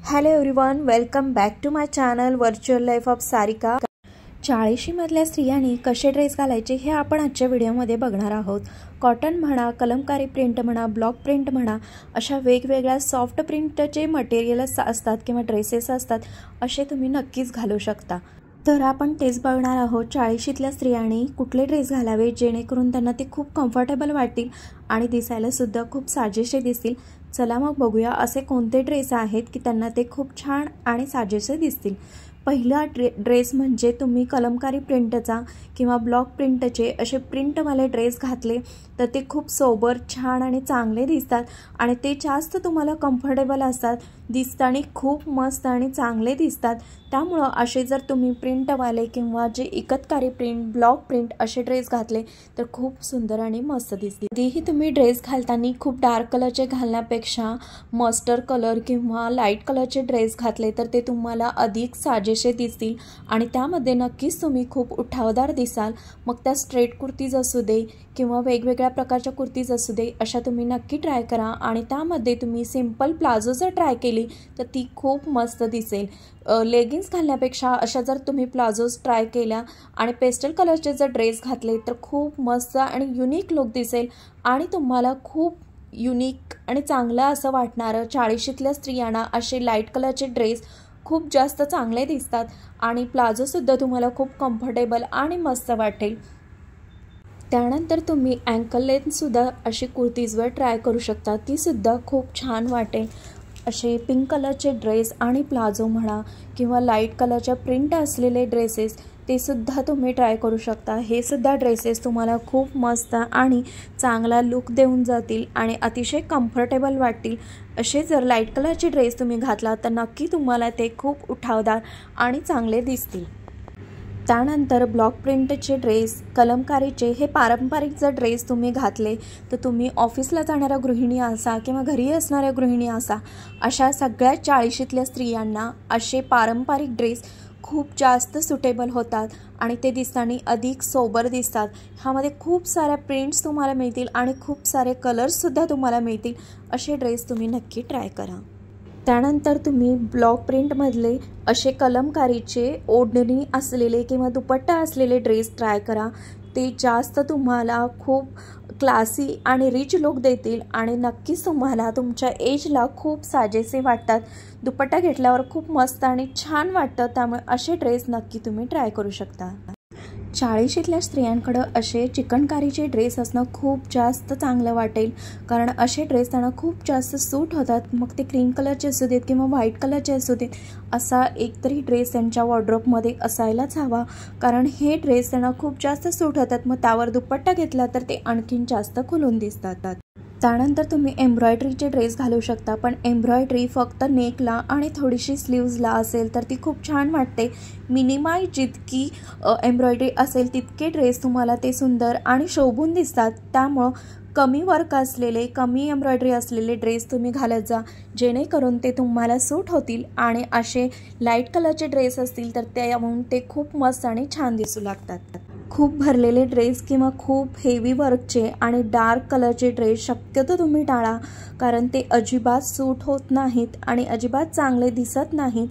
Hello everyone, welcome back to my channel virtual life of Sarika. 40शी मधल्या स्त्रियांनी कसे ड्रेस घालायचे हे आपण आजच्या व्हिडिओमध्ये बघणार आहोत। कॉटन म्हणा, कलमकारी प्रिंट म्हणा, ब्लॉक प्रिंट म्हणा, अशा वेगवेगळ्या सॉफ्ट प्रिंटचे मटेरियल्स असतात किंवा ड्रेसेस असतात, असे तुम्ही नक्कीच घालू शकता। तर आपण तेच बघणार आहोत 40शीतल्या स्त्रियांनी कुठले ड्रेस घालावे जेणेकरून त्यांना ते खूप कम्फर्टेबल वाटतील आणि दिसायला सुद्धा खूप साजेसे दिसतील। चला मग बघूया असे कोणते ड्रेस आहेत की त्यांना ते खूप छान आणि साजेसे दिसतील। पहिला ड्रेस म्हणजे तुम्ही कलमकारी प्रिंटचा किंवा ब्लॉक प्रिंटचे असे प्रिंटवाले ड्रेस घातले तर ते खूप सोबर, छान आणि चांगले दिसतात आणि ते जास्त तुम्हाला कम्फर्टेबल असतात, दिसताना खूप मस्त आणि चांगले दिसतात। त्यामुळे असे जर तुम्ही प्रिंटवाले किंवा जे इकतकारी प्रिंट, ब्लॉक प्रिंट असे ड्रेस घातले तर खूप सुंदर आणि मस्त दिसतील। कधीही तुम्ही ड्रेस घालताना खूप डार्क कलरचे घालण्यापेक्षा मस्टर्ड कलर किंवा लाईट कलरचे ड्रेस घातले तर ते तुम्हाला अधिक साजेसे दिसतील आणि त्यामध्ये नक्कीच तुम्ही खूप उठावदार दिसाल। मग त्या स्ट्रेट कुर्तीज असू दे किंवा वेगवेगळ्या प्रकारच्या कुर्तीज असू दे, अशा तुम्ही नक्की ट्राय करा आणि त्यामध्ये तुम्ही सिंपल प्लाझो जर ट्राय केली तर ती खूप मस्त दिसेल। लेगिन्स घालण्यापेक्षा अशा जर तुम्ही प्लाझोज ट्राय केल्या आणि पेस्टल कलरचे जर ड्रेस घातले तर खूप मस्त आणि युनिक लुक दिसेल आणि तुम्हाला खूप युनिक आणि चांगलं असं वाटणारं। 40शीतल्या स्त्रियांना असे लाईट कलरचे ड्रेस खूप जास्त चांगले दिसतात आणि प्लाझोसुद्धा तुम्हाला खूप कम्फर्टेबल आणि मस्त वाटेल। त्यानंतर तुम्ही अँकल लेंथसुद्धा अशी कुर्तीजवर ट्राय करू शकता, तीसुद्धा खूप छान वाटेल। असे पिंक कलरचे ड्रेस आणि प्लाझो म्हणा किंवा लाईट कलरच्या प्रिंट असलेले ड्रेसेस ते सुद्धा तुम्ही ट्राय करू शकता। हे सुद्धा ड्रेसेस तुम्हाला खूप मस्त आणि चांगला लुक देऊन जातील आणि अतिशय कम्फर्टेबल वाटतील। असे जर लाईट कलरचे ड्रेस तुम्ही घातला तर नक्की तुम्हाला ते खूप उठावदार आणि चांगले दिसतील। त्यानंतर ब्लॉक प्रिंटचे ड्रेस, कलमकारीचे हे पारंपरिक जर ड्रेस तुम्ही घातले तर तुम्ही ऑफिसला जाणाऱ्या गृहिणी असा किंवा घरी असणाऱ्या गृहिणी असा, अशा सगळ्या 40शीतल्या स्त्रियांना असे पारंपरिक ड्रेस खूप जास्त सुटेबल होतात आणि ते दिसताना अधिक सोबर दिसतात। ह्यामध्ये खूप साऱ्या प्रिंट्स तुम्हाला मिळतील आणि खूप सारे कलर्ससुद्धा तुम्हाला मिळतील। असे ड्रेस तुम्ही नक्की ट्राय करा। त्यानंतर तुम्ही ब्लॉक प्रिंटमधले असे कलमकारीचे ओढणी असलेले किंवा दुपट्टा असलेले ड्रेस ट्राय करा। ते जास्त तुम्हाला खूप क्लासी आणि रिच लुक देतील आणि नक्कीच तुम्हाला तुमच्या एजला खूप साजेसे वाटतात। दुपट्टा घेतल्यावर खूप मस्त आणि छान वाटतं, त्यामुळे असे ड्रेस नक्की तुम्ही ट्राय करू शकता। 40शीतल्या स्त्रियांकडे असे चिकनकारीचे ड्रेस असणं खूप जास्त चांगलं वाटेल, कारण असे ड्रेस त्यांना खूप जास्त सूट होतात। मग ते क्रीम कलरचे असू देत किंवा व्हाईट कलरचे असू देत, असा एकतरी ड्रेस त्यांच्या वॉर्डरोबमध्ये असायलाच हवा, कारण हे ड्रेस त्यांना खूप जास्त सूट होतात। मग त्यावर दुपट्टा घेतला तर ते आणखीन जास्त खुलून दिसतात। त्यानंतर तुम्ही एम्ब्रॉयडरीचे ड्रेस घालू शकता, पण एम्ब्रॉयडरी फक्त नेकला आणि थोडीशी स्लीव्जला असेल तर ती खूप छान वाटते। मिनिमाइज जितकी एम्ब्रॉयडरी असेल तितके ड्रेस तुम्हाला ते सुंदर आणि शोभून दिसतात। त्यामुळं कमी वर्क असलेले, कमी एम्ब्रॉयडरी असलेले ड्रेस तुम्ही घालत जा, जेणेकरून ते तुम्हाला सूट होतील आणि असे लाईट कलरचे ड्रेस असतील तर त्याहून ते खूप मस्त आणि छान दिसू लागतात। खूप भरलेले ड्रेस किंवा खूप हेवी वर्कचे आणि डार्क कलरचे ड्रेस शक्यतो तुम्ही टाळा, कारण ते अजिबात सूट होत नाहीत आणि अजिबात चांगले दिसत नाहीत।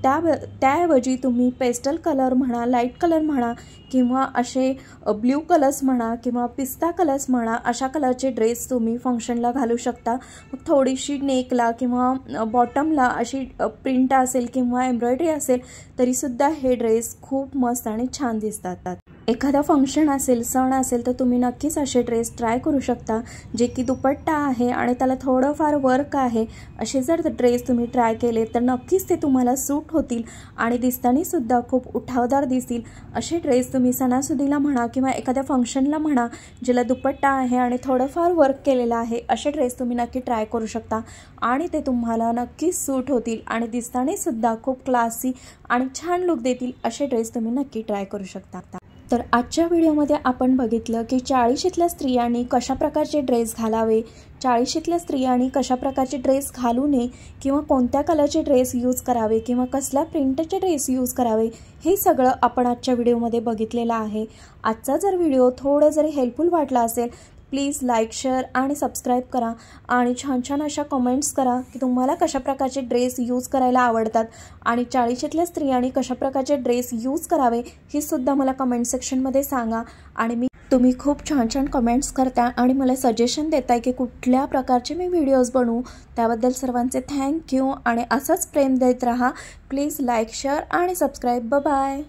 त्याऐवजी तुम्ही पेस्टल कलर म्हणा, लाईट कलर म्हणा किंवा असे ब्ल्यू कलर्स म्हणा किंवा पिस्ता कलर्स म्हणा, अशा कलरचे ड्रेस तुम्ही फंक्शनला घालू शकता। मग थोडीशी नेकला किंवा बॉटमला अशी प्रिंट असेल किंवा एम्ब्रॉयडरी असेल तरीसुद्धा हे ड्रेस खूप मस्त आणि छान दिसतात। एखादा फंक्शन असेल, सण असेल तर तुम्ही नक्कीच असे ड्रेस ट्राय करू शकता, जे की दुपट्टा आहे आणि त्याला थोडंफार वर्क आहे। असे जर ड्रेस तुम्ही ट्राय केले तर नक्कीच ते तुम्हाला सूट होतील आणि दिसतानासुद्धा खूप उठावदार दिसतील। असे ड्रेस तुम्ही सणासुदीला म्हणा किंवा एखाद्या फंक्शनला म्हणा, ज्याला दुपट्टा आहे आणि थोडंफार वर्क केलेलं आहे, असे ड्रेस तुम्ही नक्की ट्राय करू शकता आणि ते तुम्हाला नक्कीच सूट होतील आणि दिसतानासुद्धा खूप क्लासी आणि छान लुक देतील। असे ड्रेस तुम्ही नक्की ट्राय करू शकता। तर आजच्या व्हिडिओमध्ये आपण बघितलं की 40शीतल्या स्त्रियांनी कशा प्रकारचे ड्रेस घालावे, 40शीतल्या स्त्रियांनी कशा प्रकारचे ड्रेस घालू नये किंवा कोणत्या कलरचे ड्रेस यूज करावे किंवा कसल्या प्रिंटचे ड्रेस यूज करावे, हे सगळं आपण आजच्या व्हिडिओमध्ये बघितलेलं आहे। आजचा जर व्हिडिओ थोडं जरी हेल्पफुल वाटला असेल प्लीज लाईक शेअर आणि सबस्क्राईब करा आणि छान छान अशा कमेंट्स करा की तुम्हाला कशा प्रकारचे ड्रेस यूज करायला आवडतात आणि 40शीतल्या स्त्रियांनी कशा प्रकारचे ड्रेस यूज करावे हे सुद्धा मला कमेंट सेक्शनमध्ये सांगा। आणि तुम्ही खूप छान छान कमेंट्स करता आणि मला सजेशन देताय की कुठल्या प्रकारचे मी व्हिडिओज बनवू, त्याबद्दल सर्वांचे थँक्यू आणि असंच प्रेम देत राहा। प्लीज लाईक शेअर आणि सबस्क्राईब। Bye bye.